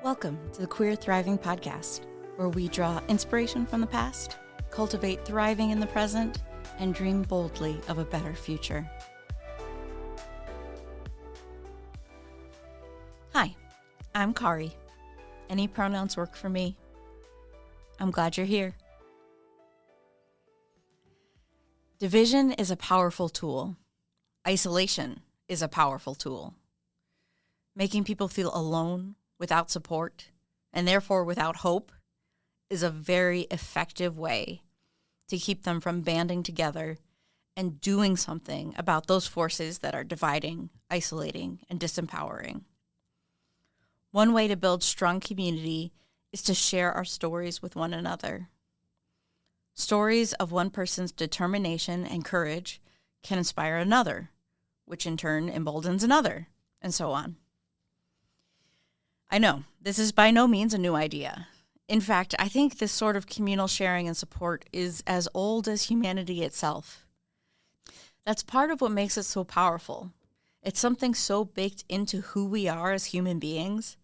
Welcome to the Queer Thriving Podcast, where we draw inspiration from the past, cultivate thriving in the present, and dream boldly of a better future. Hi, I'm Kari. Any pronouns work for me. I'm glad you're here. Division is a powerful tool. Isolation is a powerful tool. Making people feel alone, without support, and therefore without hope, is a very effective way to keep them from banding together and doing something about those forces that are dividing, isolating, and disempowering. One way to build strong community is to share our stories with one another. Stories of one person's determination and courage can inspire another, which in turn emboldens another, and so on. I know, this is by no means a new idea. In fact, I think this sort of communal sharing and support is as old as humanity itself. That's part of what makes it so powerful. It's something so baked into who we are as human beings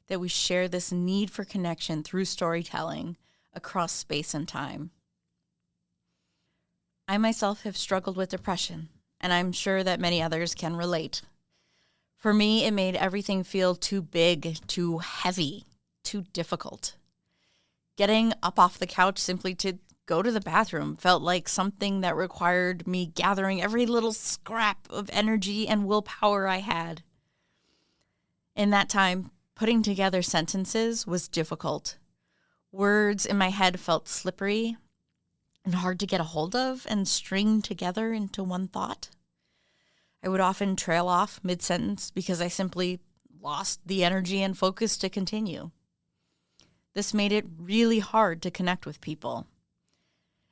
that we share this need for connection through storytelling across space and time. I myself have struggled with depression, and I'm sure that many others can relate. For me, it made everything feel too big, too heavy, too difficult. Getting up off the couch simply to go to the bathroom felt like something that required me gathering every little scrap of energy and willpower I had. In that time, putting together sentences was difficult. Words in my head felt slippery and hard to get a hold of and string together into one thought. I would often trail off mid-sentence because I simply lost the energy and focus to continue. This made it really hard to connect with people.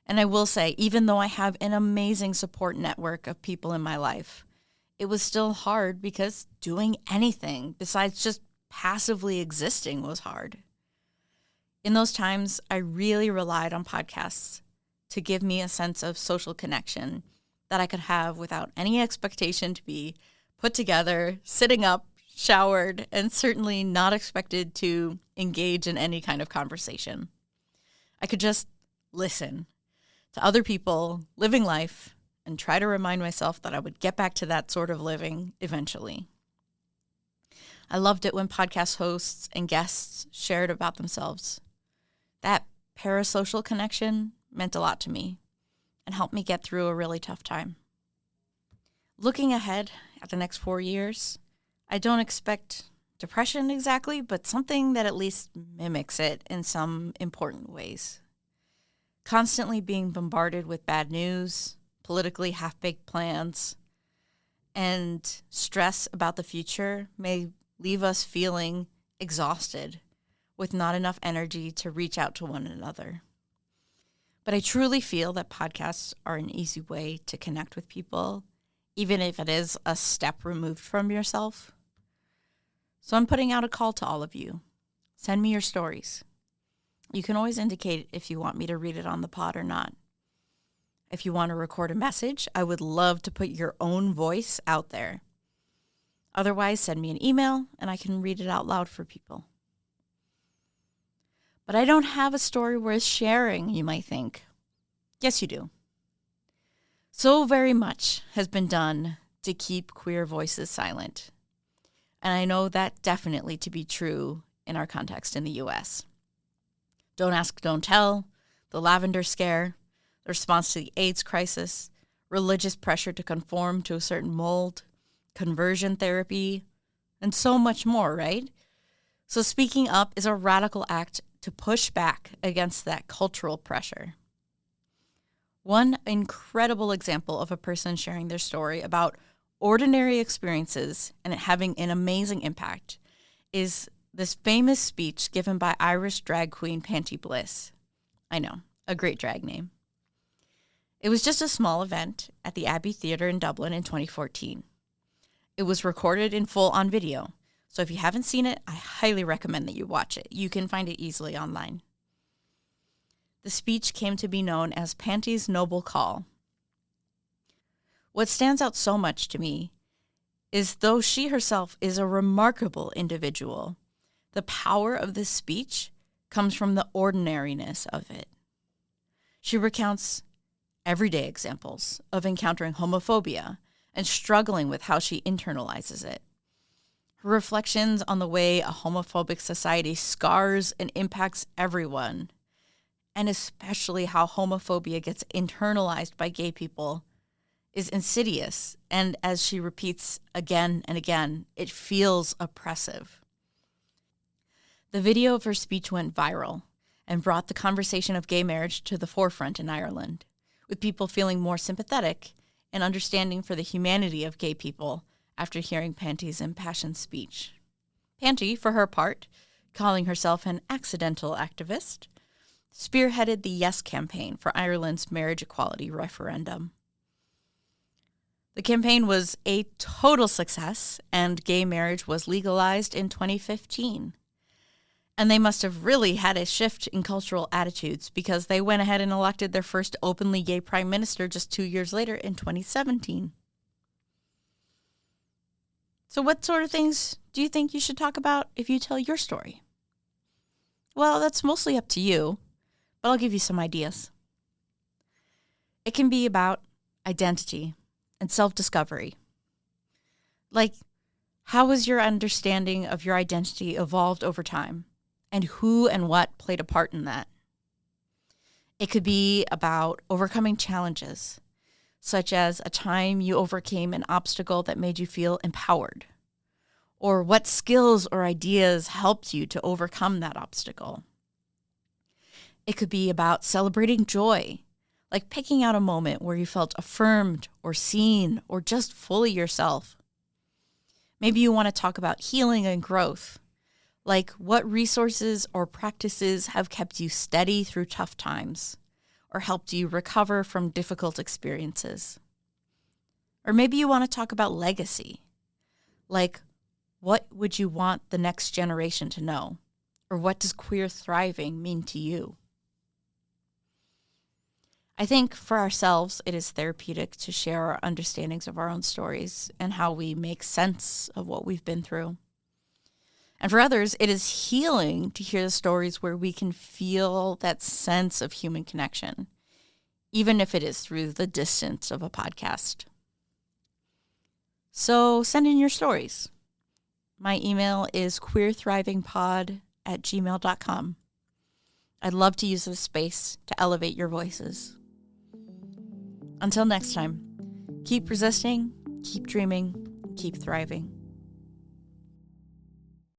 And I will say, even though I have an amazing support network of people in my life, it was still hard because doing anything besides just passively existing was hard. In those times, I really relied on podcasts to give me a sense of social connection that I could have without any expectation to be put together, sitting up, showered, and certainly not expected to engage in any kind of conversation. I could just listen to other people living life and try to remind myself that I would get back to that sort of living eventually. I loved it when podcast hosts and guests shared about themselves. That parasocial connection meant a lot to me and helped me get through a really tough time. Looking ahead at the next 4 years, I don't expect depression exactly, but something that at least mimics it in some important ways. Constantly being bombarded with bad news, politically half-baked plans, and stress about the future may leave us feeling exhausted with not enough energy to reach out to one another. But I truly feel that podcasts are an easy way to connect with people, even if it is a step removed from yourself. So I'm putting out a call to all of you. Send me your stories. You can always indicate if you want me to read it on the pod or not. If you want to record a message, I would love to put your own voice out there. Otherwise, send me an email and I can read it out loud for people. But I don't have a story worth sharing, you might think. Yes, you do. So very much has been done to keep queer voices silent. And I know that definitely to be true in our context in the U.S. Don't ask, don't tell, the lavender scare, the response to the AIDS crisis, religious pressure to conform to a certain mold, conversion therapy, and so much more, right? So speaking up is a radical act to push back against that cultural pressure. One incredible example of a person sharing their story about ordinary experiences and it having an amazing impact is this famous speech given by Irish drag queen Panty Bliss. I know, a great drag name. It was just a small event at the Abbey Theatre in Dublin in 2014. It was recorded in full on video. So if you haven't seen it, I highly recommend that you watch it. You can find it easily online. The speech came to be known as Panty's Noble Call. What stands out so much to me is though she herself is a remarkable individual, The power of this speech comes from the ordinariness of it. She recounts everyday examples of encountering homophobia and struggling with how she internalizes it. Her reflections on the way a homophobic society scars and impacts everyone, and especially how homophobia gets internalized by gay people, is insidious, and as she repeats again and again, it feels oppressive. The video of her speech went viral and brought the conversation of gay marriage to the forefront in Ireland, with people feeling more sympathetic and understanding for the humanity of gay people after hearing Panty's impassioned speech. Panty, for her part, calling herself an accidental activist, spearheaded the Yes campaign for Ireland's marriage equality referendum. The campaign was a total success, and gay marriage was legalized in 2015. And they must have really had a shift in cultural attitudes, because they went ahead and elected their first openly gay prime minister just 2 years later in 2017. So what sort of things do you think you should talk about if you tell your story? Well, that's mostly up to you, but I'll give you some ideas. It can be about identity and self-discovery. Like, how has your understanding of your identity evolved over time, and who and what played a part in that? It could be about overcoming challenges, such as a time you overcame an obstacle that made you feel empowered, or what skills or ideas helped you to overcome that obstacle. It could be about celebrating joy, like picking out a moment where you felt affirmed or seen or just fully yourself. Maybe you want to talk about healing and growth, like what resources or practices have kept you steady through tough times or helped you recover from difficult experiences. Or maybe you want to talk about legacy, like what would you want the next generation to know, or what does queer thriving mean to you? I think for ourselves, it is therapeutic to share our understandings of our own stories and how we make sense of what we've been through. And for others, it is healing to hear the stories where we can feel that sense of human connection, even if it is through the distance of a podcast. So send in your stories. My email is queerthrivingpod@gmail.com. I'd love to use this space to elevate your voices. Until next time, keep resisting, keep dreaming, keep thriving.